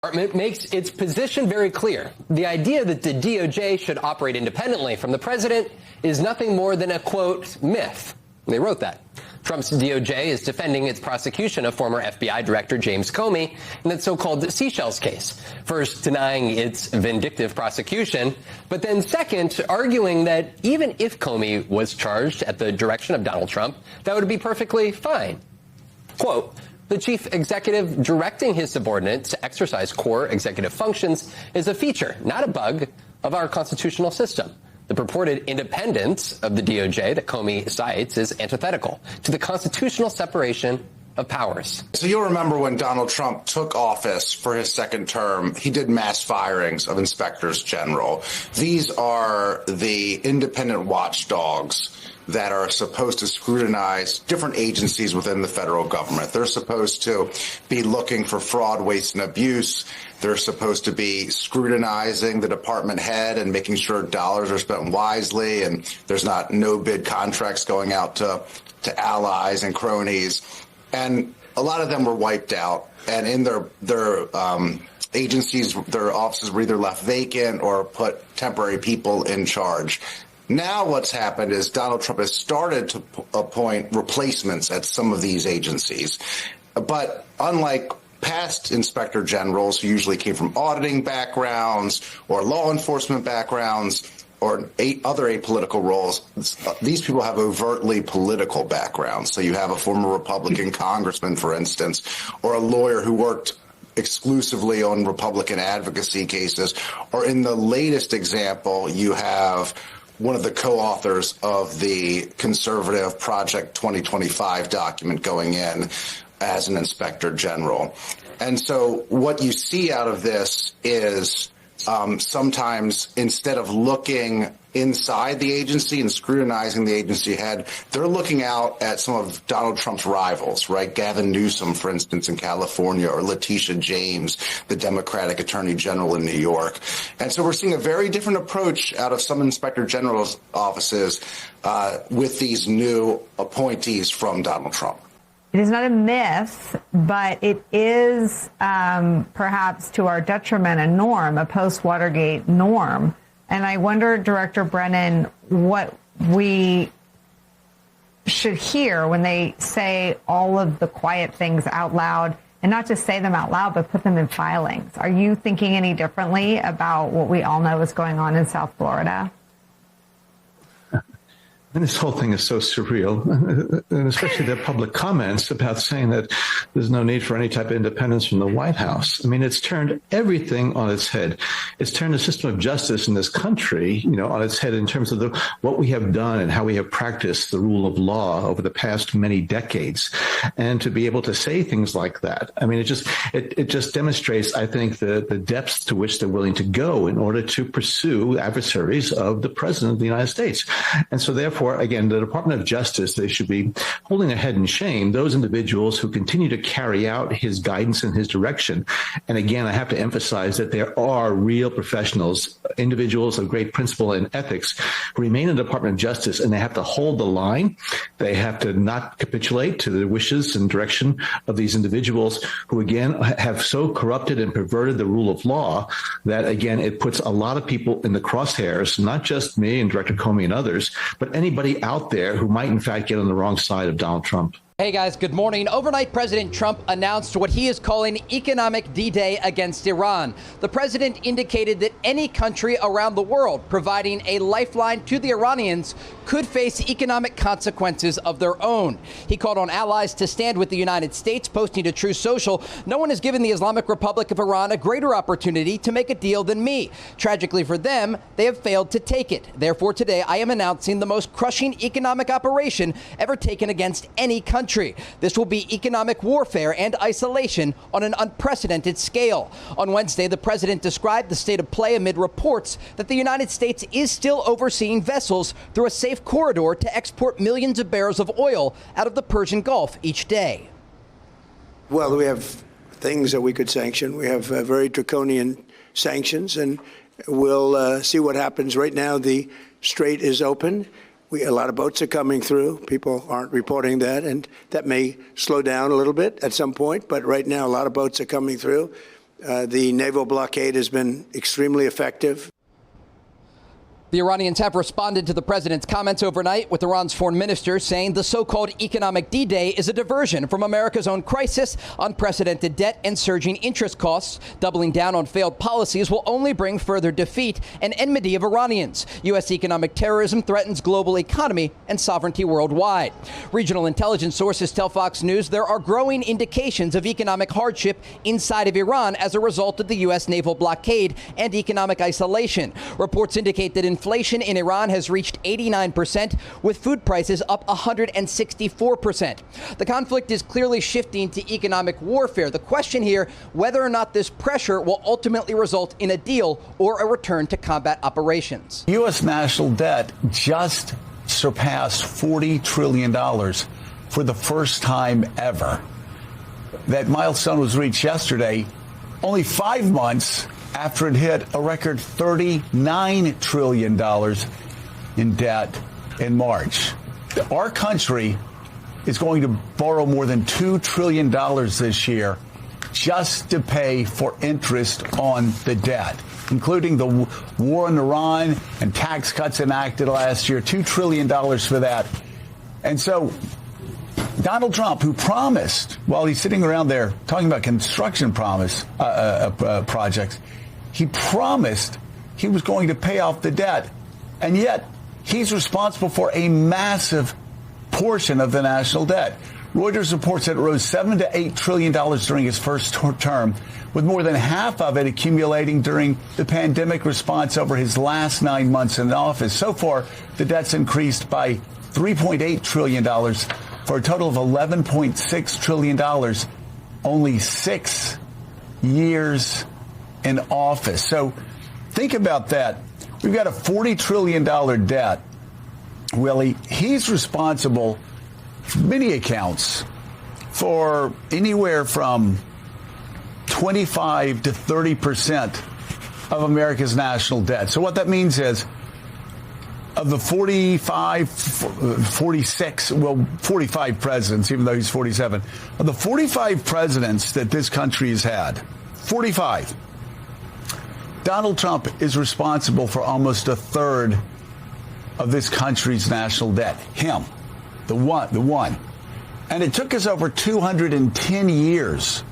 It makes its position very clear. The idea that the DOJ should operate independently from the president is nothing more than a, quote, myth. They wrote that. Trump's DOJ is defending its prosecution of former FBI Director James Comey in that so-called Seychelles case, first denying its vindictive prosecution, but then second, arguing that even if Comey was charged at the direction of Donald Trump, that would be perfectly fine. Quote, the chief executive directing his subordinates to exercise core executive functions is a feature, not a bug, of our constitutional system. The purported independence of the DOJ that Comey cites is antithetical to the constitutional separation of powers. So you'll remember when Donald Trump took office for his second term, he did mass firings of inspectors general. These are the independent watchdogs that are supposed to scrutinize different agencies within the federal government. They're supposed to be looking for fraud, waste, and abuse. They're supposed to be scrutinizing the department head and making sure dollars are spent wisely and there's not no-bid contracts going out to allies and cronies. And a lot of them were wiped out. And in their agencies, their offices were either left vacant or put temporary people in charge. Now what's happened is Donald Trump has started to appoint replacements at some of these agencies. But unlike past inspector generals who usually came from auditing backgrounds or law enforcement backgrounds or other apolitical roles, these people have overtly political backgrounds. So you have a former Republican congressman, for instance, or a lawyer who worked exclusively on Republican advocacy cases. Or in the latest example, you have one of the co-authors of the conservative Project 2025 document going in as an inspector general. And so what you see out of this is sometimes instead of looking inside the agency and scrutinizing the agency head, they're looking out at some of Donald Trump's rivals, right? Gavin Newsom, for instance, in California, or Letitia James, the Democratic Attorney General in New York. And so we're seeing a very different approach out of some inspector general's offices with these new appointees from Donald Trump. It is not a myth, but it is perhaps to our detriment a norm, a post-Watergate norm. And I wonder, Director Brennan, what we should hear when they say all of the quiet things out loud, and not just say them out loud, but put them in filings. Are you thinking any differently about what we all know is going on in South Florida? And this whole thing is so surreal, and especially their public comments about saying that there's no need for any type of independence from the White House. I mean, it's turned everything on its head. It's turned the system of justice in this country, on its head in terms of what we have done and how we have practiced the rule of law over the past many decades. And to be able to say things like that, I mean, it just demonstrates, I think, the depths to which they're willing to go in order to pursue adversaries of the president of the United States. And so therefore, again, the Department of Justice, they should be holding their head in shame, those individuals who continue to carry out his guidance and his direction. And again, I have to emphasize that there are real professionals, individuals of great principle and ethics who remain in the Department of Justice, and they have to hold the line. They have to not capitulate to the wishes and direction of these individuals who, again, have so corrupted and perverted the rule of law that, again, it puts a lot of people in the crosshairs, not just me and Director Comey and others, but anybody out there who might, in fact, get on the wrong side of Donald Trump. Hey guys, good morning. Overnight, President Trump announced what he is calling economic D-Day against Iran. The president indicated that any country around the world providing a lifeline to the Iranians could face economic consequences of their own. He called on allies to stand with the United States, posting to Truth Social, "No one has given the Islamic Republic of Iran a greater opportunity to make a deal than me. Tragically for them, they have failed to take it. Therefore, today I am announcing the most crushing economic operation ever taken against any country. This will be economic warfare and isolation on an unprecedented scale." On Wednesday, the president described the state of play amid reports that the United States is still overseeing vessels through a safe corridor to export millions of barrels of oil out of the Persian Gulf each day. Well, we have things that we could sanction. We have very draconian sanctions, and we'll see what happens. Right now, the strait is open. A lot of boats are coming through. People aren't reporting that, and that may slow down a little bit at some point. But right now, a lot of boats are coming through. The naval blockade has been extremely effective. The Iranians have responded to the president's comments overnight, with Iran's foreign minister saying the so-called economic D-Day is a diversion from America's own crisis. Unprecedented debt and surging interest costs. Doubling down on failed policies will only bring further defeat and enmity of Iranians. U.S. economic terrorism threatens global economy and sovereignty worldwide. Regional intelligence sources tell Fox News there are growing indications of economic hardship inside of Iran as a result of the U.S. naval blockade and economic isolation. Reports indicate that inflation in Iran has reached 89%, with food prices up 164%. The conflict is clearly shifting to economic warfare. The question here, whether or not this pressure will ultimately result in a deal or a return to combat operations. U.S. national debt just surpassed $40 trillion for the first time ever. That milestone was reached yesterday, only 5 months after it hit a record $39 trillion in debt in March. Our country is going to borrow more than $2 trillion this year just to pay for interest on the debt, including the war in Iran and tax cuts enacted last year, $2 trillion for that. And so Donald Trump, who promised, while he's sitting around there talking about construction projects, he promised he was going to pay off the debt, and yet he's responsible for a massive portion of the national debt. Reuters reports that it rose $7 to $8 trillion during his first term, with more than half of it accumulating during the pandemic response over his last 9 months in office. So far, the debt's increased by $3.8 trillion for a total of $11.6 trillion, only 6 years in office. So think about that. We've got a $40 trillion debt. Willie, he's responsible, for many accounts, for anywhere from 25 to 30% of America's national debt. So what that means is, of the 45 presidents, even though he's 47, of the 45 presidents that this country has had, 45, Donald Trump is responsible for almost a third of this country's national debt. Him, the one. And it took us over 210 years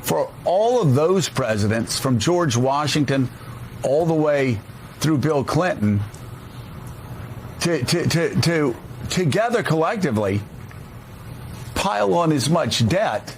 for all of those presidents, from George Washington all the way through Bill Clinton, to together collectively pile on as much debt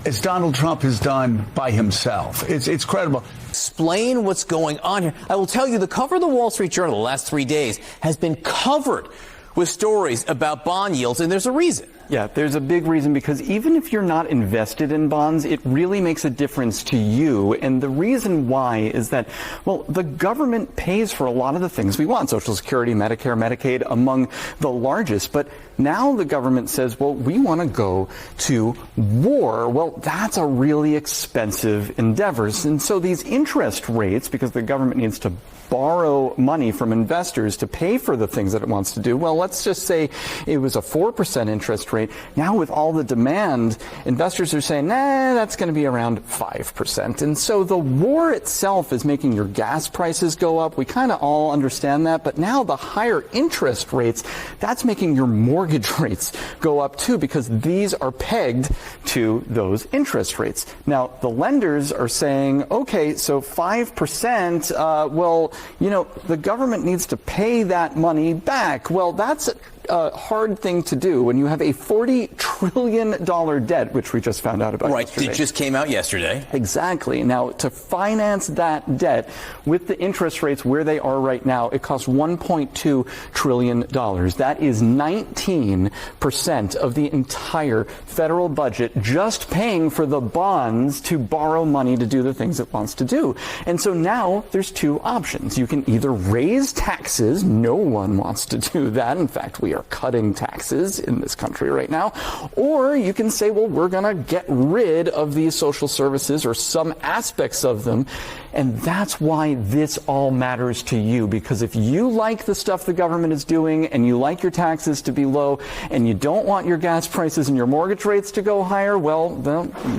as Donald Trump has done by himself. It's credible. Explain what's going on here. I will tell you, the cover of the Wall Street Journal the last 3 days has been covered with stories about bond yields, and there's a reason. Yeah, there's a big reason, because even if you're not invested in bonds, it really makes a difference to you. And the reason why is that, well, the government pays for a lot of the things we want, Social Security, Medicare, Medicaid, among the largest. But now the government says, well, we want to go to war. Well, that's a really expensive endeavor. And so these interest rates, because the government needs to borrow money from investors to pay for the things that it wants to do. Well, let's just say it was a 4% interest rate. Now with all the demand, investors are saying, nah, that's going to be around 5%. And so the war itself is making your gas prices go up. We kind of all understand that. But now the higher interest rates, that's making your mortgage rates go up too, because these are pegged to those interest rates. Now, the lenders are saying, okay, so 5%, well, you know, the government needs to pay that money back. Well, that's a hard thing to do when you have a $40 trillion debt, which we just found out about yesterday. Right, it just came out yesterday. Exactly. Now, to finance that debt with the interest rates where they are right now, it costs $1.2 trillion. That is 19% of the entire federal budget, just paying for the bonds to borrow money to do the things it wants to do. And so now there's two options. You can either raise taxes. No one wants to do that. In fact, we are cutting taxes in this country right now. Or you can say, well, we're going to get rid of these social services or some aspects of them. And that's why this all matters to you, because if you like the stuff the government is doing and you like your taxes to be low and you don't want your gas prices and your mortgage rates to go higher, well,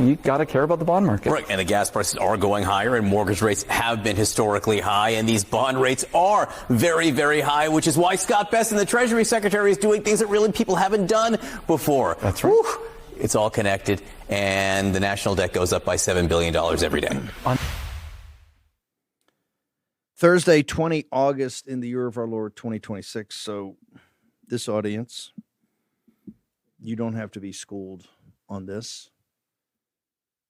you got to care about the bond market. Right, and the gas prices are going higher and mortgage rates have been historically high, and these bond rates are very, very high, which is why Scott Bessent, the Treasury Secretary, is doing things that really people haven't done before. That's right. Whew, it's all connected, and the national debt goes up by $7 billion every day. Thursday, 20 August in the year of our Lord 2026. So this audience, you don't have to be schooled on this.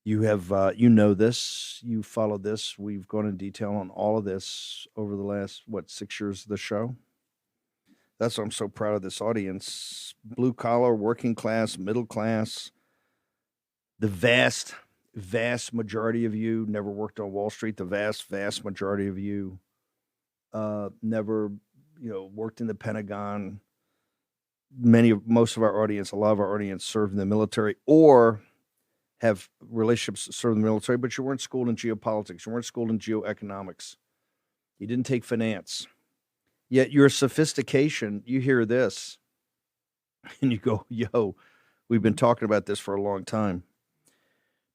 You have, you know this, you follow this. We've gone in detail on all of this over the last, 6 years of the show. That's why I'm so proud of this audience. Blue collar, working class, middle class, the vast majority of you never worked on Wall Street. The vast majority of you never, worked in the Pentagon. Most of our audience, a lot of our audience served in the military or have relationships served in the military, but you weren't schooled in geopolitics. You weren't schooled in geoeconomics. You didn't take finance. Yet your sophistication, you hear this and you go, yo, we've been talking about this for a long time.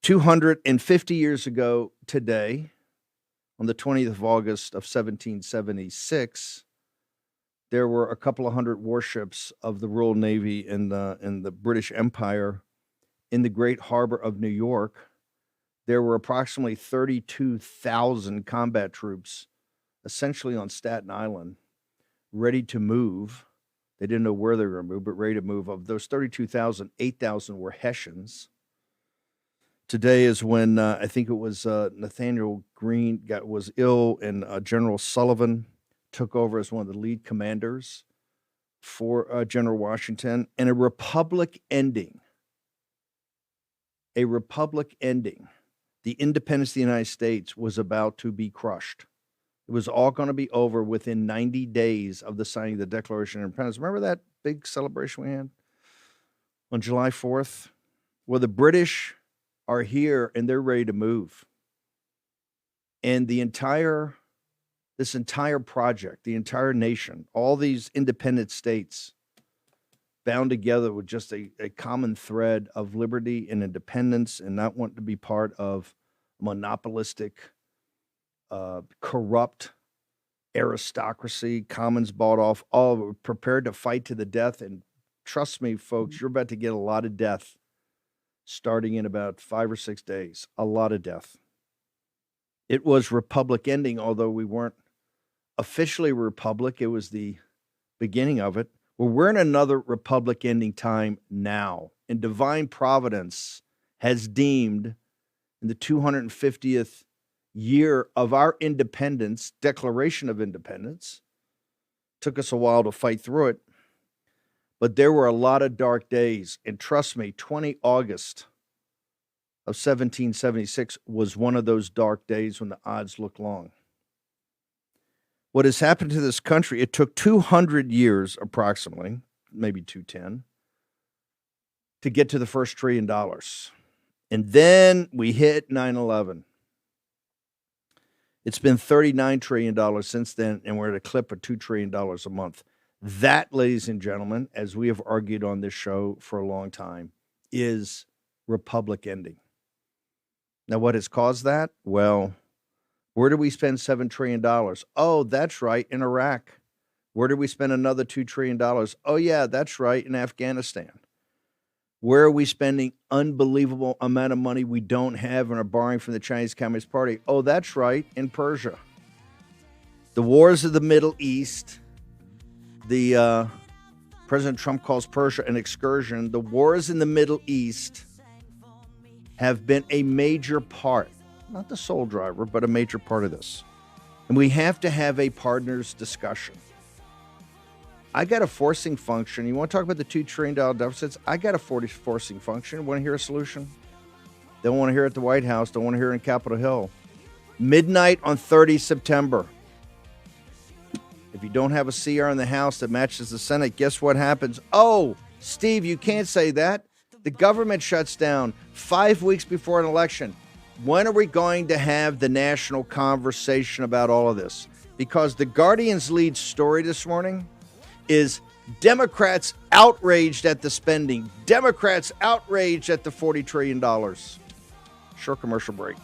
250 years ago today, on the 20th of August of 1776, there were a couple of hundred warships of the Royal Navy in the British Empire in the Great Harbor of New York. There were approximately 32,000 combat troops, essentially on Staten Island, ready to move. They didn't know where they were going to move, but ready to move. Of those 32,000, 8,000 were Hessians. Today is when I think it was Nathaniel Greene was ill, and General Sullivan took over as one of the lead commanders for General Washington. And a republic ending. The independence of the United States was about to be crushed. It was all going to be over within 90 days of the signing of the Declaration of Independence. Remember that big celebration we had on July 4th? Well, the British are here and they're ready to move. And this entire project, the entire nation, all these independent states bound together with just a common thread of liberty and independence and not wanting to be part of monopolistic, corrupt aristocracy, commons bought off, all prepared to fight to the death. And trust me, folks, you're about to get a lot of death starting in about 5 or 6 days. A lot of death. It was republic ending, although we weren't officially a republic. It was the beginning of it. Well, we're in another republic ending time now. And divine providence has deemed in the 250th year of our independence, Declaration of Independence, took us a while to fight through it, but there were a lot of dark days. And trust me, 20 August of 1776 was one of those dark days when the odds looked long. What has happened to this country, it took 200 years approximately, maybe 210, to get to the first $1 trillion. And then we hit 9/11. It's been $39 trillion since then, and we're at a clip of $2 trillion a month. That, ladies and gentlemen, as we have argued on this show for a long time, is republic ending. Now, what has caused that? Well, where did we spend $7 trillion? Oh, that's right, in Iraq. Where did we spend another $2 trillion? Oh, yeah, that's right, in Afghanistan. Where are we spending unbelievable amount of money we don't have and are borrowing from the Chinese Communist Party? Oh, that's right, in Persia. The wars of the Middle East, President Trump calls Persia an excursion. The wars in the Middle East have been a major part, not the sole driver, but a major part of this. And we have to have a partners discussion. I got a forcing function. You want to talk about the $2 trillion deficits? I got a forcing function. Want to hear a solution? Don't want to hear it at the White House. Don't want to hear it in Capitol Hill. Midnight on 30 September. If If you don't have a CR in the House that matches the Senate, guess what happens? Oh, Steve, you can't say that. The government shuts down 5 weeks before an election. When are we going to have the national conversation about all of this? Because the Guardian's lead story this morning is Democrats outraged at the spending. Democrats outraged at the $40 trillion. Short commercial break.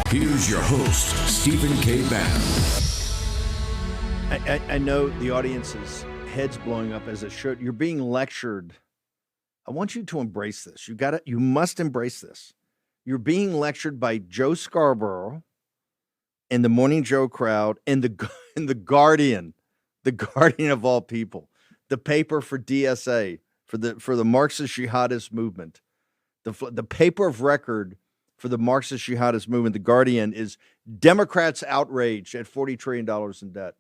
Here's your host, Stephen K. Bannon. I know the audience's head's blowing up as it should. You're being lectured. I want you to embrace this. You must embrace this. You're being lectured by Joe Scarborough and the Morning Joe crowd and the Guardian, the Guardian of all people, the paper for DSA, for the Marxist jihadist movement, the paper of record for the Marxist jihadist movement. The Guardian is Democrats outraged at $40 trillion in debt.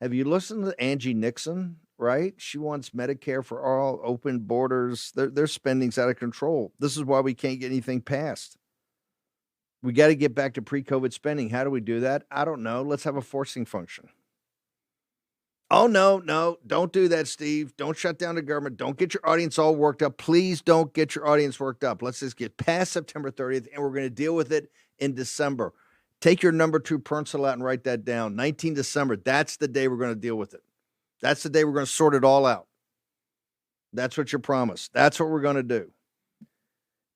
Have you listened to Angie Nixon? Right? She wants Medicare for all, open borders. Their spending's out of control. This is why we can't get anything passed. We got to get back to pre-COVID spending. How do we do that? I don't know. Let's have a forcing function. Oh, no, don't do that, Steve. Don't shut down the government. Don't get your audience all worked up. Please don't get your audience worked up. Let's just get past September 30th, and we're going to deal with it in December. Take your number 2 pencil out and write that down. 19 December, that's the day we're going to deal with it. That's the day we're going to sort it all out. That's what you promised. That's what we're going to do.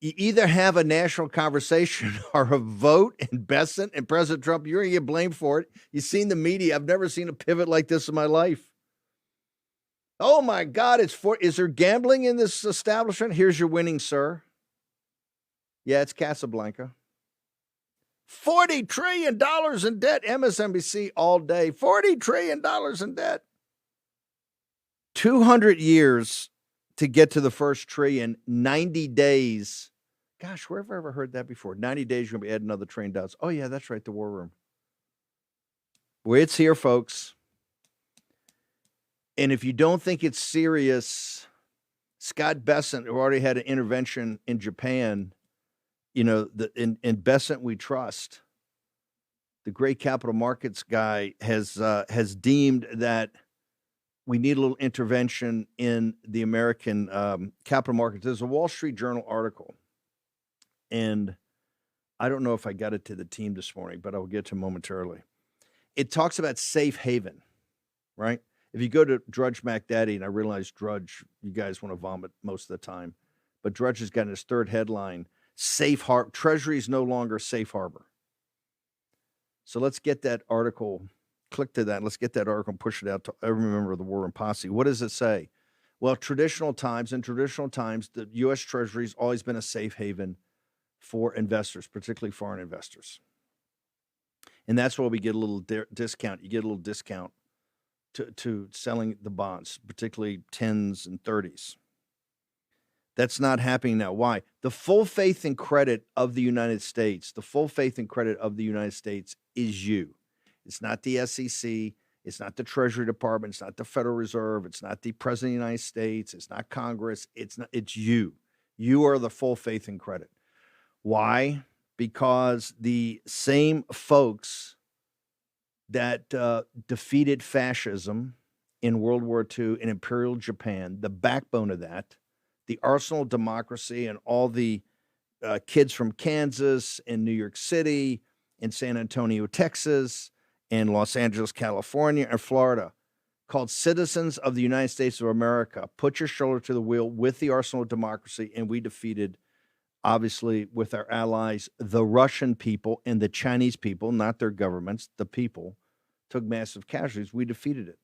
You either have a national conversation or a vote in Besant and President Trump. You're going to get blamed for it. You've seen the media. I've never seen a pivot like this in my life. Oh, my God. Is there gambling in this establishment? Here's your winning, sir. Yeah, it's Casablanca. $40 trillion in debt. MSNBC all day. $40 trillion in debt. 200 years to get to the first trillion, 90 days. Gosh, where have I ever heard that before? 90 days, you're going to be adding another trillion dollars. Oh, yeah, that's right, the war room. Well, it's here, folks. And if you don't think it's serious, Scott Besant, who already had an intervention in Japan, in Besant we trust, the great capital markets guy has deemed that we need a little intervention in the American capital markets. There's a Wall Street Journal article, and I don't know if I got it to the team this morning, but I'll get to it momentarily. It talks about safe haven, right? If you go to Drudge McDaddy, and I realize Drudge, you guys want to vomit most of the time, but Drudge has got in his third headline, safe harbor. Treasury is no longer safe harbor. So let's get that article. Click to that. Let's get that article and push it out to every member of the War Room Posse. What does it say? Well, in traditional times, the U.S. Treasury has always been a safe haven for investors, particularly foreign investors. And that's why we get a little discount. You get a little discount to selling the bonds, particularly 10s and 30s. That's not happening now. Why? The full faith and credit of the United States, is you. It's not the SEC. It's not the Treasury Department. It's not the Federal Reserve. It's not the President of the United States. It's not Congress. It's you. You are the full faith and credit. Why? Because the same folks that defeated fascism in World War II in Imperial Japan, the backbone of that, the arsenal of democracy, and all the kids from Kansas and New York City and San Antonio, Texas, and Los Angeles, California, and Florida, called Citizens of the United States of America, put your shoulder to the wheel with the arsenal of democracy, and we defeated, obviously, with our allies, the Russian people and the Chinese people, not their governments, the people, took massive casualties. We defeated it.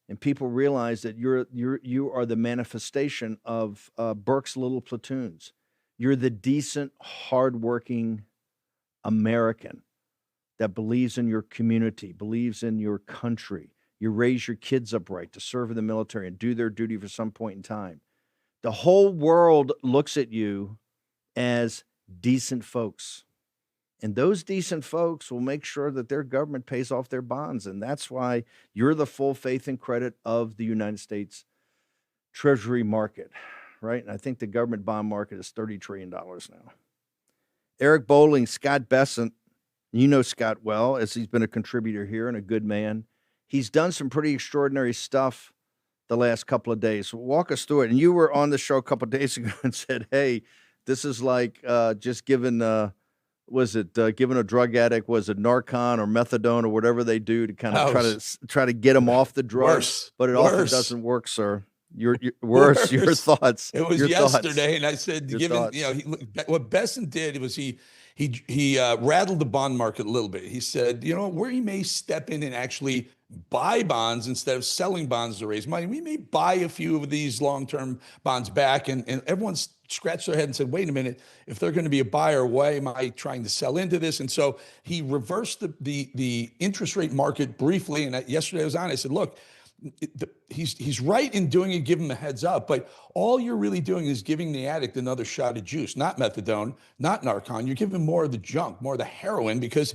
And people realize that you are the manifestation of Burke's little platoons. You're the decent, hardworking American that believes in your community, believes in your country. You raise your kids up right to serve in the military and do their duty for some point in time. The whole world looks at you as decent folks. And those decent folks will make sure that their government pays off their bonds. And that's why you're the full faith and credit of the United States Treasury market, right? And I think the government bond market is $30 trillion now. Eric Bolling, Scott Besant, You know Scott well, as he's been a contributor here and a good man. He's done some pretty extraordinary stuff the last couple of days. So walk us through it. And you were on the show a couple of days ago and said, hey, this is like just giving, giving a drug addict, was it Narcan or methadone or whatever they do to kind of try to get them off the drugs. But it often doesn't work, sir. Your worse. Your thoughts. It was yesterday, and I said, what Besson did was he rattled the bond market a little bit. He said, where he may step in and actually buy bonds instead of selling bonds to raise money. We may buy a few of these long-term bonds back, and everyone scratched their head and said, wait a minute, if they're going to be a buyer, why am I trying to sell into this? And so he reversed the interest rate market briefly. And yesterday I was on, I said, look, he's right in doing it, give him a heads up, but all you're really doing is giving the addict another shot of juice, not methadone, not Narcan. You're giving more of the junk, more of the heroin, because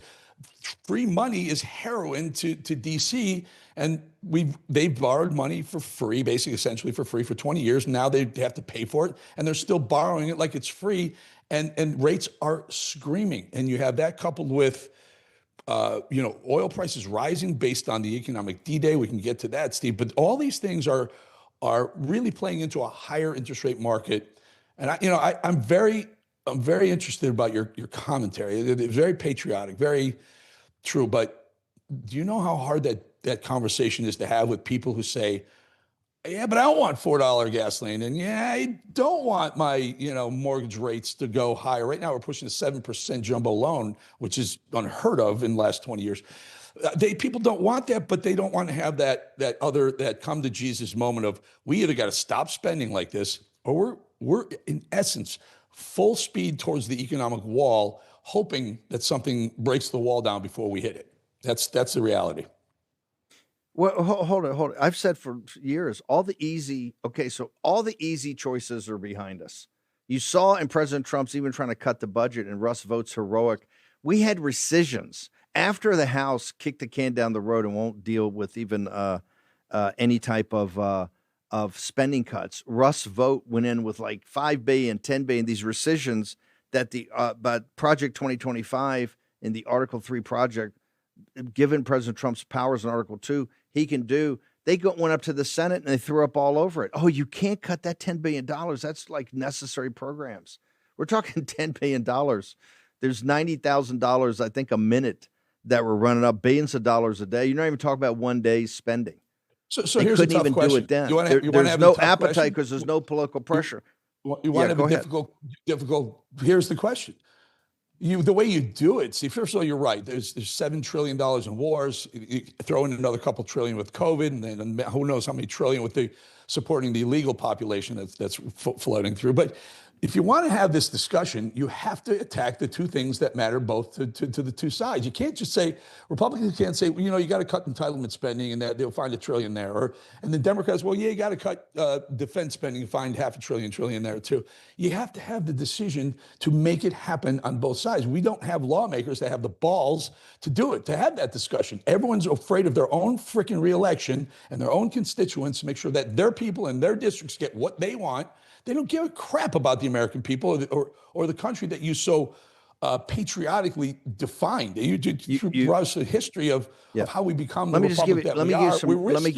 free money is heroin to DC, and they've borrowed money for free, basically essentially for free for 20 years. Now they have to pay for it, and they're still borrowing it like it's free, and rates are screaming. And you have that coupled with oil prices rising based on the economic D-Day. We can get to that, Steve. But all these things are really playing into a higher interest rate market. And I'm very interested about your commentary. It's very patriotic, very true. But do you know how hard that conversation is to have with people who say, yeah, but I don't want $4 gasoline. And yeah, I don't want my, mortgage rates to go higher. Right now, we're pushing a 7% jumbo loan, which is unheard of in the last 20 years. People don't want that, but they don't want to have that come to Jesus moment of, we either got to stop spending like this, or we're in essence full speed towards the economic wall, hoping that something breaks the wall down before we hit it. That's the reality. Well, hold it. I've said for years, all the easy choices are behind us. You saw in President Trump's even trying to cut the budget, and Russ votes heroic. We had rescissions after the House kicked the can down the road and won't deal with even any type of spending cuts. Russ vote went in with like $5 billion, $10 billion, these rescissions that but Project 2025 in the Article 3 project, given President Trump's powers in Article 2, he can do. They went up to the Senate and they threw up all over it. Oh, you can't cut that $10 billion. That's like necessary programs. We're talking $10 billion. There's $90,000, I think, a minute that we're running up, billions of dollars a day. You're not even talking about one day's spending. So they here's couldn't a tough even question. do it then. There's no appetite because there's no political pressure. You want to have a difficult. Here's the question. The way you do it, see, first of all, you're right. There's $7 trillion in wars. You throw in another couple trillion with COVID, and then who knows how many trillion with supporting the illegal population that's floating through. But if you want to have this discussion, you have to attack the two things that matter both to the two sides. You can't just say, Republicans can't say, well, you got to cut entitlement spending and they'll find $1 trillion there. And the Democrats, well, yeah, you got to cut defense spending and find $500 billion there too. You have to have the decision to make it happen on both sides. We don't have lawmakers that have the balls to do it, to have that discussion. Everyone's afraid of their own freaking reelection and their own constituents to make sure that their people in their districts get what they want. They don't give a crap about the American people or the country that you so patriotically defined. You brought us a history of how we become the republic that we are. Let me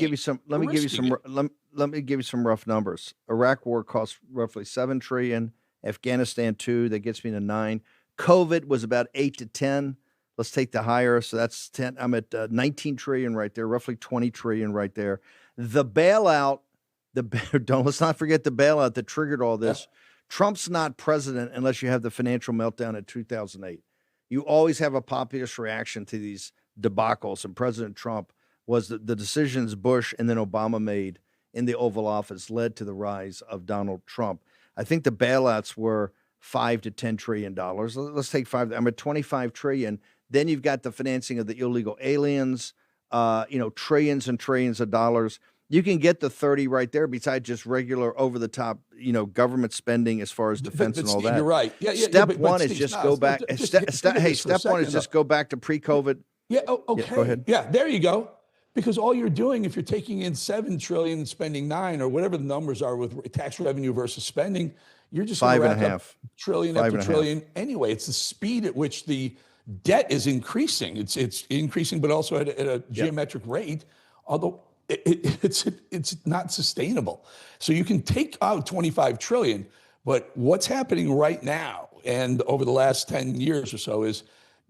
give you some rough numbers. Iraq war cost roughly $7 trillion. Afghanistan $2 trillion. That gets me to $9 trillion. COVID was about 8 to 10. Let's take the higher. So that's 10. I'm at 19 trillion right there. Roughly 20 trillion right there. The bailout. Let's not forget the bailout that triggered all this. Yeah. Trump's not president unless you have the financial meltdown in 2008. You always have a populist reaction to these debacles, and President Trump was the decisions Bush and then Obama made in the Oval Office led to the rise of Donald Trump. I think the bailouts were $5 to $10 trillion. Let's take 5. I'm at 25 trillion. Then you've got the financing of the illegal aliens, trillions and trillions of dollars. You can get the 30 right there besides just regular over-the-top, government spending as far as defense and all that. You're right. Step one is just go back. Step one is just go back to pre-COVID. Yeah, okay. Yeah, go ahead. Yeah, there you go. Because all you're doing, if you're taking in $7 trillion and spending $9 trillion or whatever the numbers are with tax revenue versus spending, you're just going to rack up trillion after trillion. Anyway, it's the speed at which the debt is increasing. It's increasing, but also at a geometric rate, although it's not sustainable. So you can take out 25 trillion, but what's happening right now and over the last 10 years or so is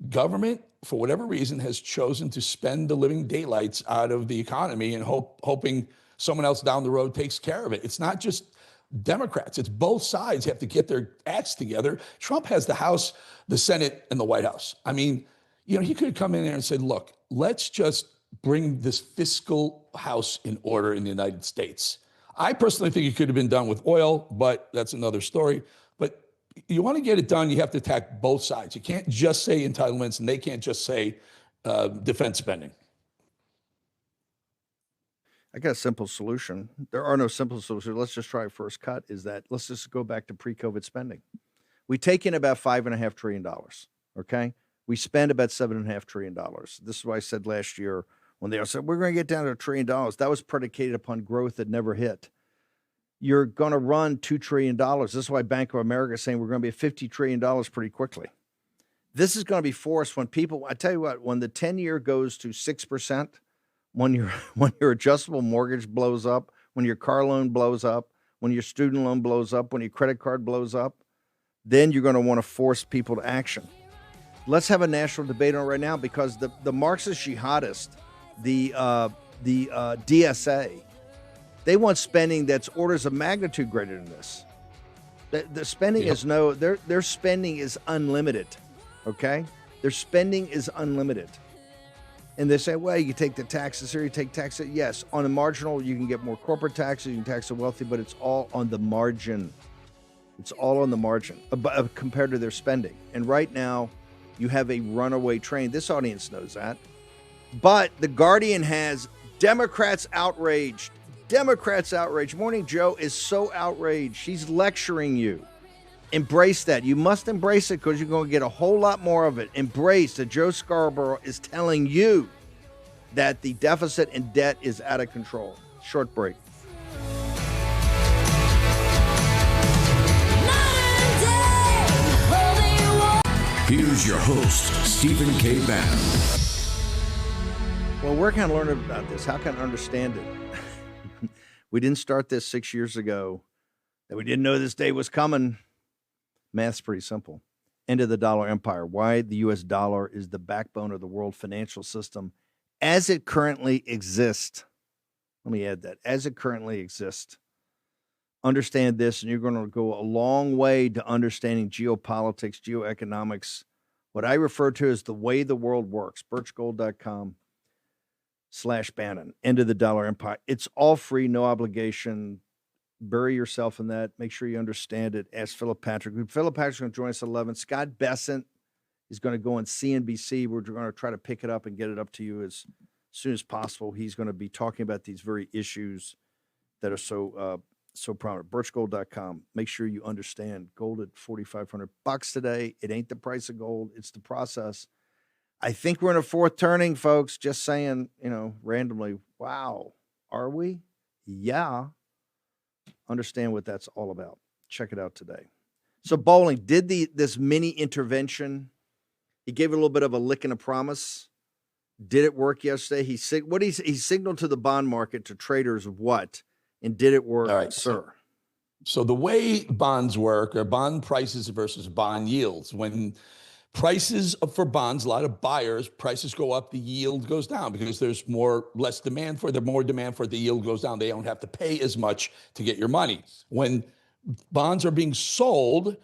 government, for whatever reason, has chosen to spend the living daylights out of the economy and hoping someone else down the road takes care of it. It's not just Democrats. It's both sides have to get their acts together. Trump has the House, the Senate, and the White House. I mean, he could have come in there and said, look, let's just bring this fiscal house in order in the United States. I personally think it could have been done with oil, but that's another story. But you want to get it done, you have to attack both sides. You can't just say entitlements, and they can't just say defense spending. I got a simple solution. There are no simple solutions. Let's just try a first cut. Let's just go back to pre-COVID spending. We take in about $5.5 trillion. Okay, we spend about $7.5 trillion. This is why I said last year when they all said we're going to get down to $1 trillion. That was predicated upon growth that never hit. You're going to run $2 trillion. This is why Bank of America is saying we're going to be at $50 trillion pretty quickly. This is going to be forced when people. I tell you what, when the 10-year goes to 6%. When your adjustable mortgage blows up, when your car loan blows up, when your student loan blows up, when your credit card blows up, then you're going to want to force people to action. Let's have a national debate on it right now because the Marxist jihadist, the DSA, they want spending that's orders of magnitude greater than this. The spending is their spending is unlimited. Okay, their spending is unlimited. And they say, well, you can take the taxes here, you take taxes. Yes, on the marginal, you can get more corporate taxes, you can tax the wealthy, but it's all on the margin. It's all on the margin compared to their spending. And right now, you have a runaway train. This audience knows that. But The Guardian has Democrats outraged. Democrats outraged. Morning Joe is so outraged. She's lecturing you. Embrace that. You must embrace it because you're going to get a whole lot more of it. Embrace that Joe Scarborough is telling you that the deficit and debt is out of control. Short break. Here's your host, Stephen K. Bannon. Well, where can I learn about this? How can I understand it? We didn't start this 6 years ago, and we didn't know this day was coming. Math's pretty simple. End of the dollar empire. Why the U.S. dollar is the backbone of the world financial system as it currently exists. Let me add that. As it currently exists. Understand this, and you're going to go a long way to understanding geopolitics, geoeconomics, what I refer to as the way the world works. birchgold.com/Bannon. End of the dollar empire. It's all free, no obligation. Bury yourself in that. Make sure you understand it. Ask Philip Patrick. Philip Patrick's going to join us at 11. Scott Bessent is going to go on CNBC. We're going to try to pick it up and get it up to you as soon as possible. He's going to be talking about these very issues that are so prominent. Birchgold.com. Make sure you understand gold at $4,500 today. It ain't the price of gold. It's the process. I think we're in a fourth turning, folks. Just saying, randomly. Wow. Are we? Yeah. Understand what that's all about. Check it out today. So Bolling did this mini intervention. He gave it a little bit of a lick and a promise. Did it work yesterday? He signaled to the bond market, to traders, what? And did it work, all right, sir? So the way bonds work are bond prices versus bond yields. When prices for bonds, a lot of buyers, prices go up, the yield goes down because there's less demand for it. The more demand for it, the yield goes down. They don't have to pay as much to get your money. When bonds are being sold,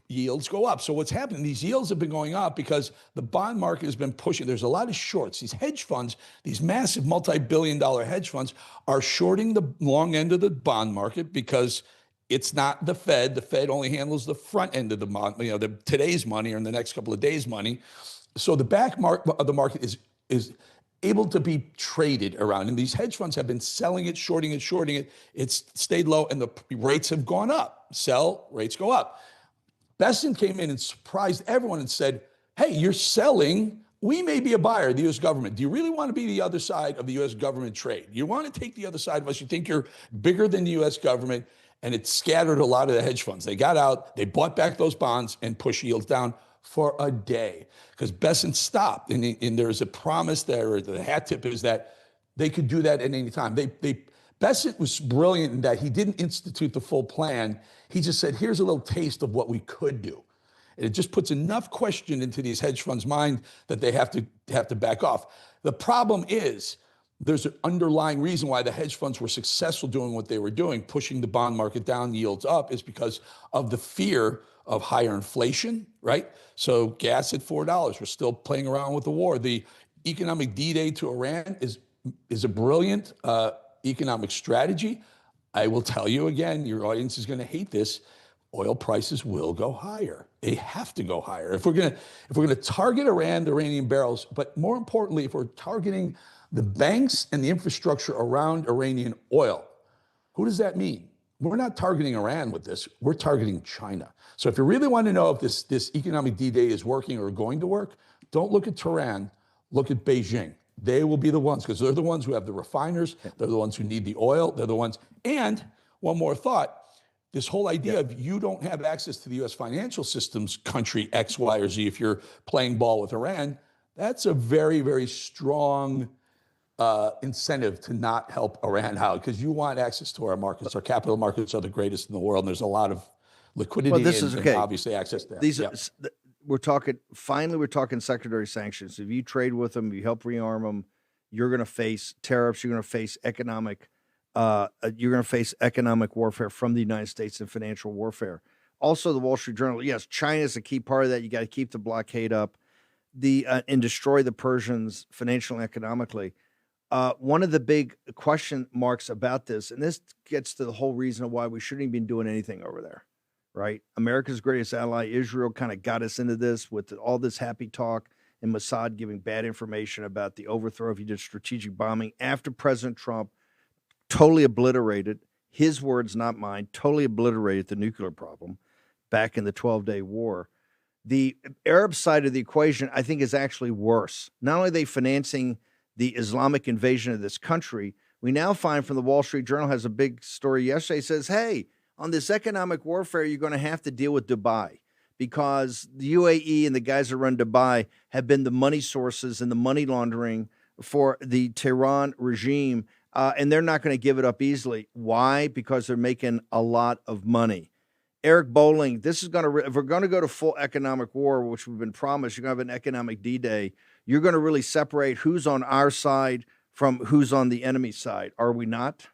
yields go up. So what's happening, these yields have been going up because the bond market has been pushing. There's a lot of shorts. These hedge funds, these massive multi-billion-dollar hedge funds are shorting the long end of the bond market because it's not the Fed. The Fed only handles the front end of the bond, today's money or in the next couple of days' money. So the back of the market is able to be traded around. And these hedge funds have been selling it, shorting it. It's stayed low and the rates have gone up. Sell, rates go up. Bessent came in and surprised everyone and said, hey, you're selling. We may be a buyer of the U.S. government. Do you really want to be the other side of the U.S. government trade? You want to take the other side of us? You think you're bigger than the U.S. government? And it scattered a lot of the hedge funds. They got out, they bought back those bonds and pushed yields down for a day because Besson stopped. And there's a promise there, or the hat tip is that they could do that at any time. Besson was brilliant in that he didn't institute the full plan. He just said, here's a little taste of what we could do. And it just puts enough question into these hedge funds' mind that they have to back off. The problem is there's an underlying reason why the hedge funds were successful doing what they were doing, pushing the bond market down, yields up, is because of the fear of higher inflation, right? So gas at $4. We're still playing around with the war. The economic D-Day to Iran is a brilliant economic strategy. I will tell you again, your audience is going to hate this. Oil prices will go higher. They have to go higher. If we're going to target Iran, the Iranian barrels, but more importantly, if we're targeting the banks and the infrastructure around Iranian oil, who does that mean? We're not targeting Iran with this. We're targeting China. So if you really want to know if this economic D-Day is working or going to work, don't look at Tehran, look at Beijing. They will be the ones, because they're the ones who have the refiners. They're the ones who need the oil. They're the ones. And one more thought. This whole idea of you don't have access to the U.S. financial systems, country X, Y, or Z, if you're playing ball with Iran, that's a very, very strong incentive to not help Iran out, because you want access to our markets. Our capital markets are the greatest in the world, and there's a lot of liquidity and obviously access there. We're talking secondary sanctions. If you trade with them, you help rearm them, you're going to face tariffs, you're going to face economic warfare from the United States and financial warfare. Also, the Wall Street Journal, yes, China is a key part of that. You got to keep the blockade up and destroy the Persians financially and economically. One of the big question marks about this, and this gets to the whole reason why we shouldn't even be doing anything over there, right? America's greatest ally, Israel, kind of got us into this with all this happy talk and Mossad giving bad information about the overthrow if you did strategic bombing after President Trump totally obliterated, his words, not mine, totally obliterated the nuclear problem back in the 12-day war. The Arab side of the equation, I think, is actually worse. Not only are they financing the Islamic invasion of this country, we now find from the Wall Street Journal has a big story yesterday, says, hey, on this economic warfare, you're going to have to deal with Dubai because the UAE and the guys that run Dubai have been the money sources and the money laundering for the Tehran regime. And they're not going to give it up easily. Why? Because they're making a lot of money. Eric Bolling, this is going to, if we're going to go to full economic war, which we've been promised, you're going to have an economic D-Day, you're going to really separate who's on our side from who's on the enemy side. Are we not?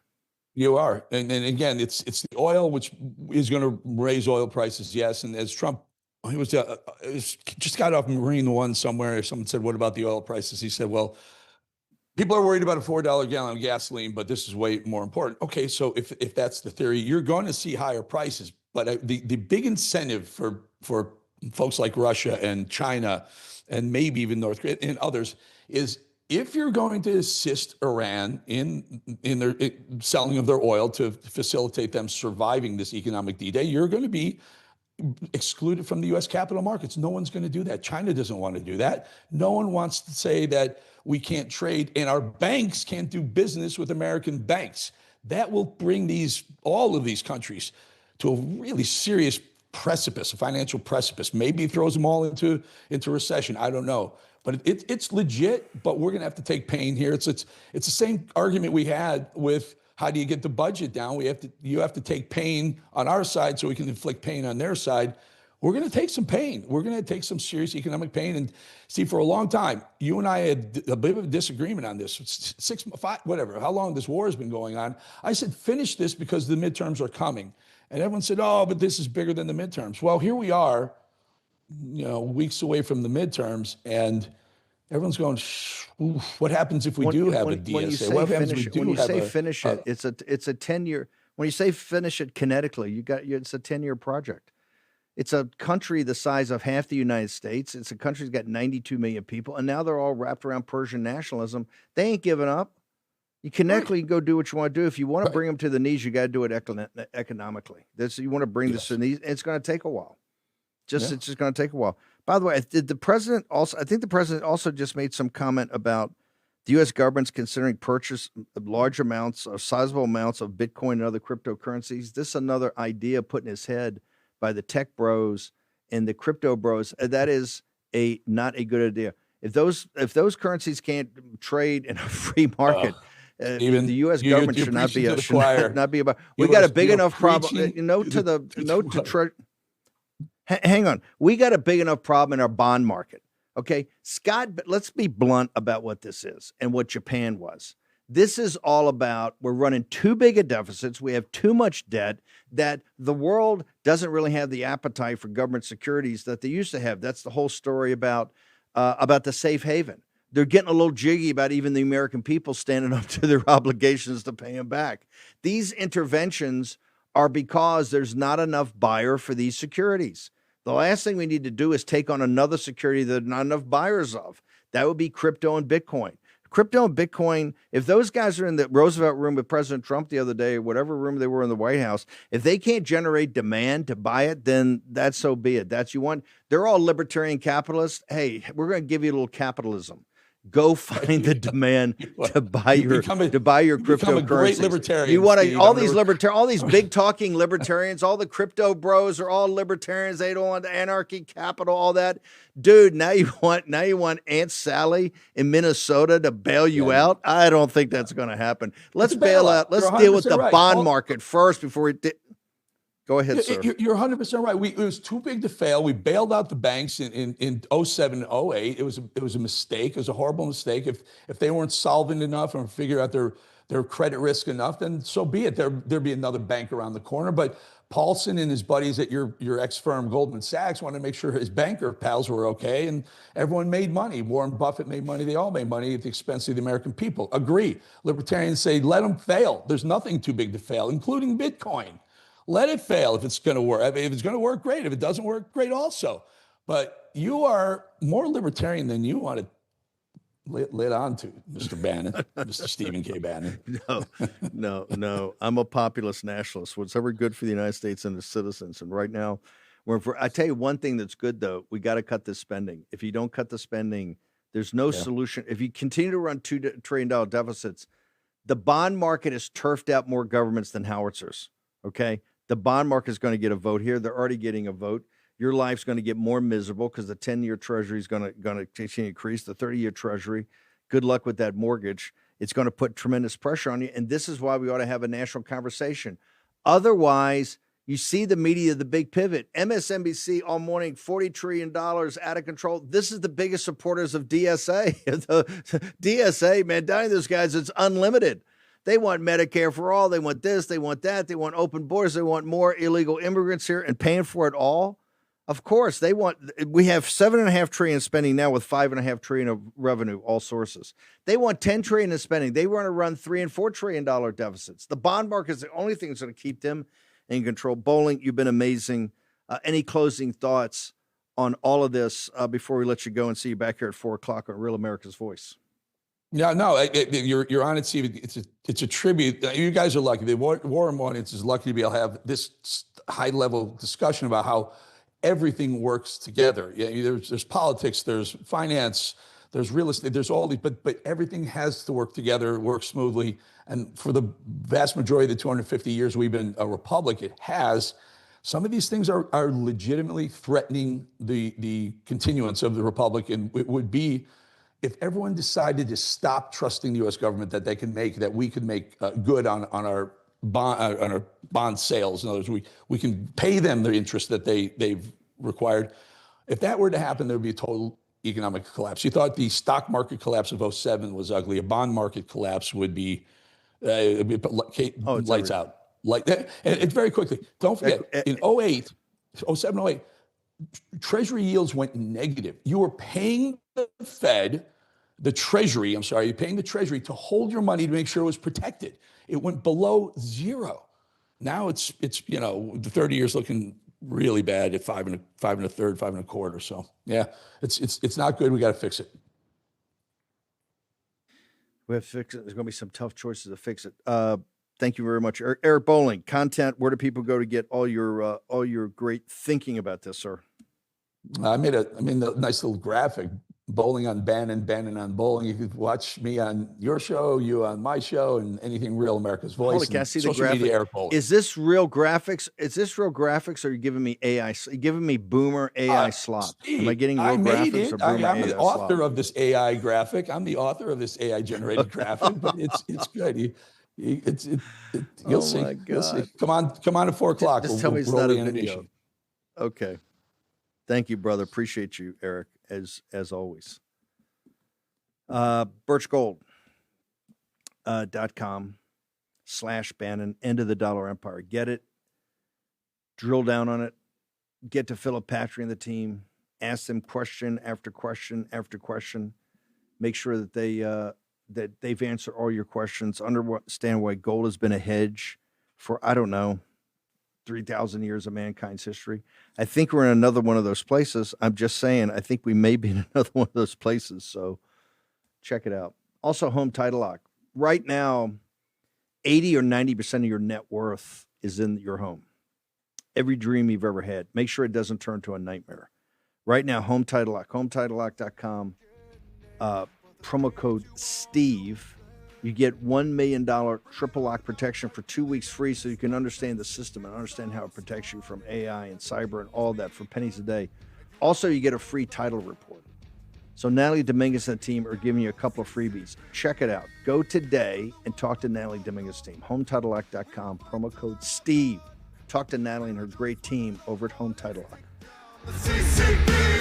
You are. And again, it's the oil, which is going to raise oil prices, yes. And as Trump, he was just got off Marine One somewhere, someone said, what about the oil prices? He said, well, people are worried about a $4 gallon of gasoline, but this is way more important. Okay, so if that's the theory, you're going to see higher prices. But the big incentive for folks like Russia and China and maybe even North Korea and others is if you're going to assist Iran in their selling of their oil to facilitate them surviving this economic D-Day, you're going to be excluded from the U.S. capital markets. No one's going to do that. China doesn't want to do that. No one wants to say that we can't trade and our banks can't do business with American banks. That will bring all of these countries to a really serious precipice, a financial precipice. Maybe it throws them all into recession. I don't know. But it's legit, but we're going to have to take pain here. It's the same argument we had with how do you get the budget down? You have to take pain on our side so we can inflict pain on their side. We're going to take some pain. We're going to take some serious economic pain. And see, for a long time, you and I had a bit of a disagreement on this. 6, 5, whatever, how long this war has been going on. I said, finish this because the midterms are coming. And everyone said, oh, but this is bigger than the midterms. Well, here we are, weeks away from the midterms, and everyone's going, what happens if we do have a DSA? What happens if we do have finish it, it's a 10-year. When you say finish it kinetically, it's a 10-year project. It's a country the size of half the United States. It's a country that's got 92 million people, and now they're all wrapped around Persian nationalism. They ain't giving up. You kinetically go do what you want to do. If you want to bring them to the knees, you got to do it economically. You want to bring this to the knees. It's going to take a while. It's just going to take a while. By the way, did the president also? I think the president also just made some comment about the U.S. government's considering purchase large amounts or sizable amounts of Bitcoin and other cryptocurrencies. This is another idea put in his head by the tech bros and the crypto bros, that is not a good idea. If those currencies can't trade in a free market, even the U.S. government should not be about. We got a big enough problem. Hang on. We got a big enough problem in our bond market. Okay, Scott, but let's be blunt about what this is and what Japan was. This is all about we're running too big of deficits. We have too much debt that the world doesn't really have the appetite for government securities that they used to have. That's the whole story about the safe haven. They're getting a little jiggy about even the American people standing up to their obligations to pay them back. These interventions are because there's not enough buyer for these securities. The last thing we need to do is take on another security that not enough buyers of. That would be crypto and Bitcoin. Crypto and Bitcoin, if those guys are in the Roosevelt room with President Trump the other day, whatever room they were in the White House, if they can't generate demand to buy it, then that's so be it. That's you want. They're all libertarian capitalists. Hey, we're going to give you a little capitalism. Go find the demand to buy your cryptocurrency. Great libertarian. You want all these big talking libertarians, all the crypto bros are all libertarians. They don't want anarchy, capital, all that. Dude, now you want Aunt Sally in Minnesota to bail you out? I don't think that's going to happen. Let's bail out. Let's deal with the bond market first before we Go ahead, sir. You're 100% right. It was too big to fail. We bailed out the banks in 07 and 08. It was a mistake. It was a horrible mistake. If they weren't solvent enough and figure out their credit risk enough, then so be it. There'd be another bank around the corner. But Paulson and his buddies at your ex-firm Goldman Sachs wanted to make sure his banker pals were okay, and everyone made money. Warren Buffett made money. They all made money at the expense of the American people. Agree. Libertarians say, let them fail. There's nothing too big to fail, including Bitcoin. Let it fail if it's going to work. If it's going to work, great. If it doesn't work, great also. But you are more libertarian than you want to lit on to, Mr. Bannon, Mr. Stephen K. Bannon. No. I'm a populist nationalist. Whatever good for the United States and its citizens. And right now, I tell you one thing that's good, though. We got to cut the spending. If you don't cut the spending, there's no solution. If you continue to run $2 trillion deficits, the bond market has turfed out more governments than howitzers, okay? The bond market is going to get a vote here. They're already getting a vote. Your life's going to get more miserable because the 10-year Treasury is going to continue to increase. The 30-year Treasury, good luck with that mortgage. It's going to put tremendous pressure on you. And this is why we ought to have a national conversation. Otherwise, you see the media, the big pivot. MSNBC all morning, $40 trillion out of control. This is the biggest supporters of DSA. DSA, man, down to those guys, it's unlimited. They want Medicare for all. They want this. They want that. They want open borders. They want more illegal immigrants here and paying for it all. Of course, we have $7.5 trillion spending now with $5.5 trillion of revenue, all sources. They want $10 trillion in spending. They want to run $3 and $4 trillion deficits. The bond market is the only thing that's going to keep them in control. Bolling, you've been amazing. Any closing thoughts on all of this before we let you go and see you back here at 4:00 on Real America's Voice? No, you're on it, Steve. It's a tribute. You guys are lucky. The War Room audience is lucky to be able to have this high-level discussion about how everything works together. Yeah, there's politics, there's finance, there's real estate, there's all these, but everything has to work together, work smoothly. And for the vast majority of the 250 years we've been a republic, it has. Some of these things are legitimately threatening the continuance of the republic, and it would be if everyone decided to stop trusting the U.S. government that we could make good on our bond sales. In other words, we can pay them the interest that they've required. If that were to happen, there would be a total economic collapse. You thought the stock market collapse of 07 was ugly. A bond market collapse would be lights out. Like that. And very quickly, don't forget, in 07, 08, Treasury yields went negative. You were paying the Treasury to hold your money to make sure it was protected. It went below zero. Now it's the 30 years looking really bad at 5 1/3, 5 1/4. So yeah, it's not good. We got to fix it. We have to fix it. There's going to be some tough choices to fix it. Thank you very much, Eric Bolling. Content. Where do people go to get all your great thinking about this, sir? I made a nice little graphic. Bolling on Bannon, Bannon on Bolling. You could watch me on your show, you on my show, and anything Real America's Voice. Hold it, can I see the social graphic? media air polling. Is this real graphics? Is this real graphics, or are you giving me AI? Are you giving me boomer AI slop? Steve, Am I getting real I made graphics it. or boomer I'm AI the author slop? of this AI graphic. I'm the author of this AI generated graphic, but it's good. You'll see. My You'll see. God. Come on at 4 o'clock. Just We'll tell me it's roll not the a video. animation. Okay. Thank you, brother. Appreciate you, Eric, as always. birchgold.com/Bannon, end of the dollar empire. Get it, drill down on it, get to Philip Patry and the team, ask them question after question after question, make sure that they've answered all your questions, understand why gold has been a hedge for, 3,000 years of mankind's history. I think we're in another one of those places. I'm just saying, I think we may be in another one of those places. So check it out. Also, Home Title Lock. Right now, 80 or 90% of your net worth is in your home. Every dream you've ever had. Make sure it doesn't turn to a nightmare. Right now, Home Title Lock, HomeTitleLock.com, promo code Steve. You get $1 million triple lock protection for 2 weeks free, so you can understand the system and understand how it protects you from AI and cyber and all that for pennies a day. Also, you get a free title report. So Natalie Dominguez and the team are giving you a couple of freebies. Check it out. Go today and talk to Natalie Dominguez's team. HomeTitleLock.com, promo code Steve. Talk to Natalie and her great team over at Home Title Lock.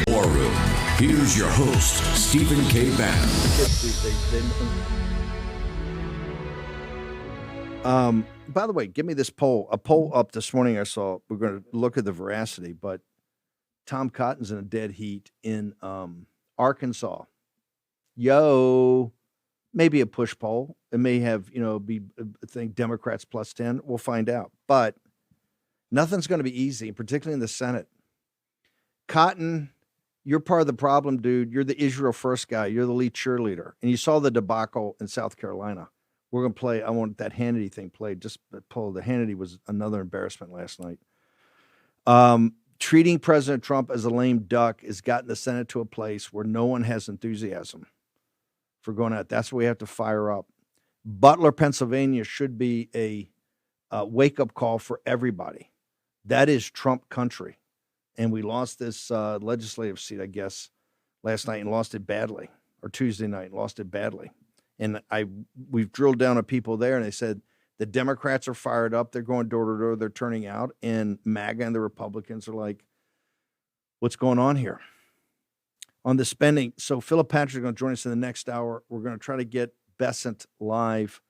War Room. Here's your host, Stephen K. Bannon. By the way, give me this poll. A poll up this morning I saw. We're going to look at the veracity, but Tom Cotton's in a dead heat in Arkansas. Maybe a push poll. It may have, be, I think, Democrats plus 10. We'll find out. But nothing's going to be easy, particularly in the Senate. Cotton, you're part of the problem, dude. You're the Israel first guy. You're the lead cheerleader. And you saw the debacle in South Carolina. We're going to play. I want that Hannity thing played. Just pull. The Hannity was another embarrassment last night. Treating President Trump as a lame duck has gotten the Senate to a place where no one has enthusiasm for going out. That's what we have to fire up. Butler, Pennsylvania should be a wake-up call for everybody. That is Trump country. And we lost this legislative seat, I guess, last night and lost it badly, or Tuesday night and lost it badly. And we've drilled down on people there, and they said the Democrats are fired up. They're going door to door. They're turning out. And MAGA and the Republicans are like, what's going on here? On the spending. So Philip Patry is going to join us in the next hour. We're going to try to get Bessent live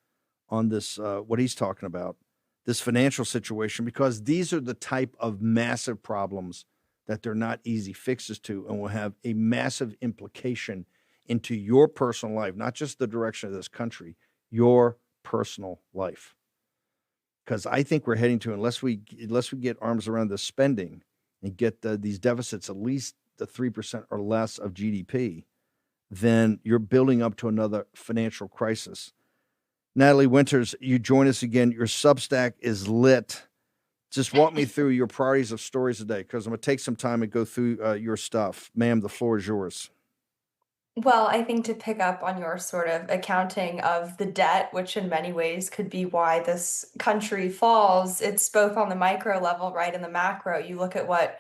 on this, what he's talking about, this financial situation, because these are the type of massive problems that they're not easy fixes to and will have a massive implication into your personal life, not just the direction of this country, your personal life. Because I think we're heading to, unless we get arms around the spending and get these deficits at least the 3% or less of GDP, then you're building up to another financial crisis. Natalie Winters, you join us again. Your Substack is lit. Just walk me through your priorities of stories today, because I'm going to take some time and go through your stuff. Ma'am, the floor is yours. Well, I think to pick up on your sort of accounting of the debt, which in many ways could be why this country falls, it's both on the micro level, right, and the macro. You look at what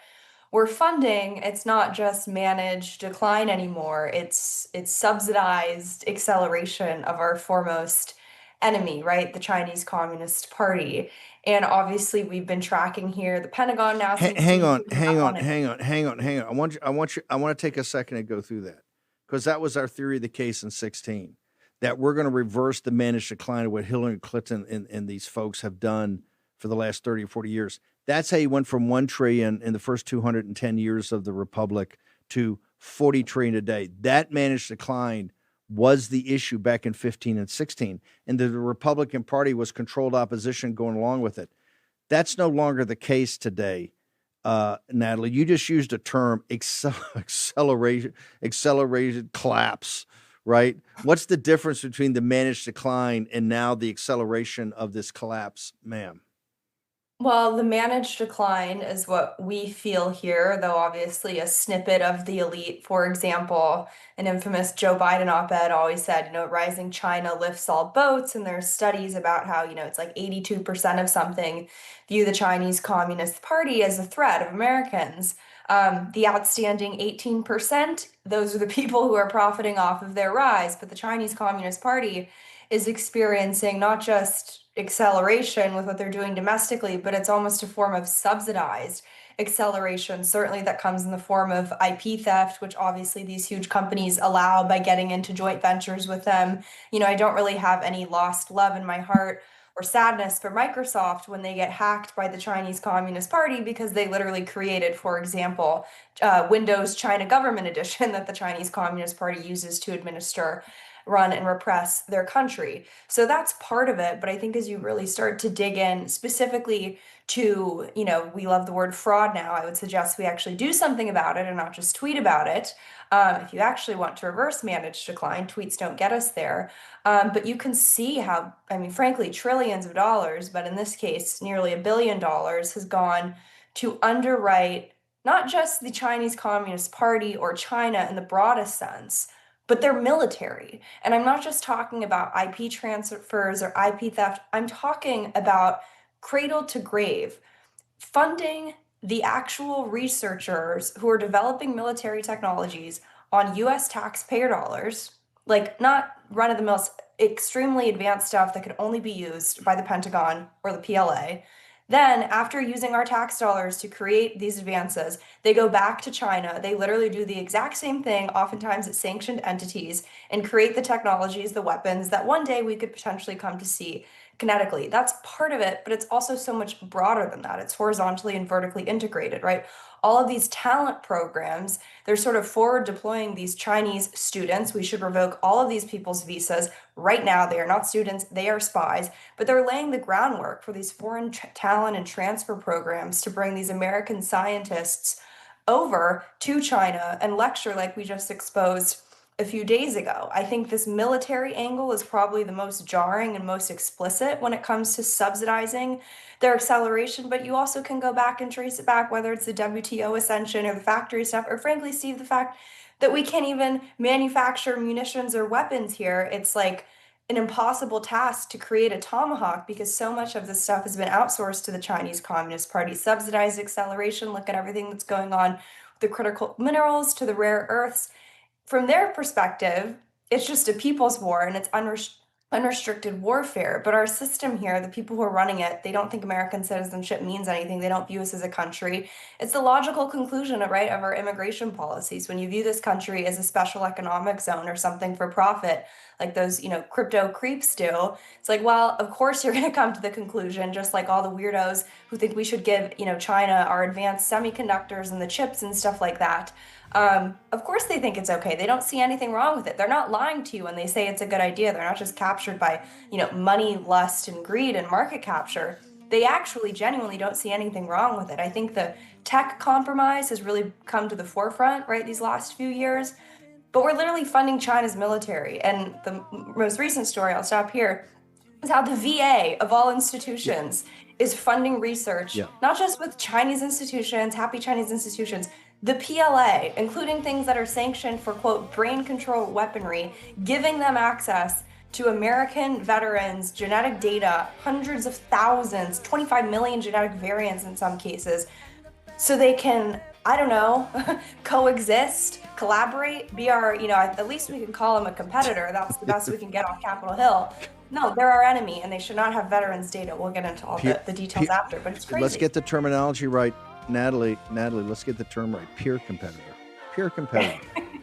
we're funding, it's not just managed decline anymore. It's subsidized acceleration of our foremost enemy, right, the Chinese Communist Party. And obviously, we've been tracking here. The Pentagon now. Hang on. I want to take a second and go through that, because that was our theory of the case in 2016, that we're going to reverse the managed decline of what Hillary Clinton and these folks have done for the last 30 or 40 years. That's how you went from $1 trillion in the first 210 years of the Republic to $40 trillion today. That managed decline was the issue back in 15 and 16, and the Republican Party was controlled opposition going along with it. That's no longer the case today. Natalie, you just used a term, accelerated collapse, right? What's the difference between the managed decline and now the acceleration of this collapse, ma'am? Well, the managed decline is what we feel here, though obviously a snippet of the elite. For example, an infamous Joe Biden op-ed always said, rising China lifts all boats. And there's studies about how, it's like 82% of something view the Chinese Communist Party as a threat of Americans. The outstanding 18%, those are the people who are profiting off of their rise. But the Chinese Communist Party is experiencing not just acceleration with what they're doing domestically, but it's almost a form of subsidized acceleration. Certainly that comes in the form of IP theft, which obviously these huge companies allow by getting into joint ventures with them. I don't really have any lost love in my heart or sadness for Microsoft when they get hacked by the Chinese Communist Party, because they literally created, for example, Windows China Government Edition that the Chinese Communist Party uses to administer, run, and repress their country. So that's part of it. But I think as you really start to dig in specifically to, we love the word fraud now, I would suggest we actually do something about it and not just tweet about it. If you actually want to reverse managed decline, tweets don't get us there. But you can see how, frankly, trillions of dollars, but in this case, nearly $1 billion has gone to underwrite not just the Chinese Communist Party or China in the broadest sense, but their military. And I'm not just talking about IP transfers or IP theft. I'm talking about cradle to grave, funding the actual researchers who are developing military technologies on US taxpayer dollars, like not run-of-the-mill, extremely advanced stuff that could only be used by the Pentagon or the PLA. Then, after using our tax dollars to create these advances, they go back to China. They literally do the exact same thing, oftentimes at sanctioned entities, and create the technologies, the weapons that one day we could potentially come to see kinetically. That's part of it, but it's also so much broader than that. It's horizontally and vertically integrated, right? All of these talent programs, they're sort of forward deploying these Chinese students. We should revoke all of these people's visas right now. They are not students, they are spies, but they're laying the groundwork for these foreign talent and transfer programs to bring these American scientists over to China and lecture like we just exposed a few days ago. I think this military angle is probably the most jarring and most explicit when it comes to subsidizing their acceleration, but you also can go back and trace it back, whether it's the WTO ascension or the factory stuff, or frankly, Steve, the fact that we can't even manufacture munitions or weapons here. It's like an impossible task to create a tomahawk because so much of this stuff has been outsourced to the Chinese Communist Party. Subsidized acceleration, look at everything that's going on with the critical minerals to the rare earths. From their perspective, it's just a people's war and it's unrestricted warfare. But our system here, the people who are running it, they don't think American citizenship means anything. They don't view us as a country. It's the logical conclusion, right, of our immigration policies. When you view this country as a special economic zone or something for profit, like those, crypto creeps do, it's like, well, of course you're going to come to the conclusion, just like all the weirdos who think we should give, China our advanced semiconductors and the chips and stuff like that. Of course they think it's okay. They don't see anything wrong with it. They're not lying to you when they say it's a good idea. They're not just captured by, money, lust, and greed and market capture. They actually genuinely don't see anything wrong with it. I think the tech compromise has really come to the forefront, right, these last few years. But we're literally funding China's military. And the most recent story, I'll stop here, is how the VA of all institutions is funding research, not just with Chinese institutions, happy Chinese institutions, the PLA, including things that are sanctioned for, quote, brain control weaponry, giving them access to American veterans' genetic data, hundreds of thousands, 25 million genetic variants in some cases, so they can, I don't know, coexist, collaborate, be our, at least we can call them a competitor. That's the best we can get off Capitol Hill. No, they're our enemy, and they should not have veterans' data. We'll get into all the details after, but it's crazy. Let's get the terminology right. Natalie, let's get the term right. Peer competitor.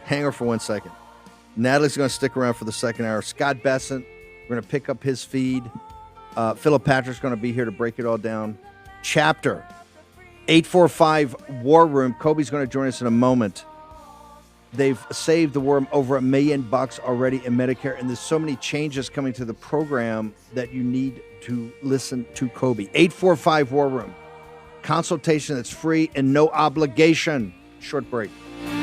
Hang her for 1 second. Natalie's going to stick around for the second hour. Scott Bessent, we're going to pick up his feed. Philip Patrick's going to be here to break it all down. Chapter 845 War Room. Kobe's going to join us in a moment. They've saved the war over $1 million already in Medicare, and there's so many changes coming to the program that you need to listen to Kobe. 845 War Room. Consultation that's free and no obligation. Short break.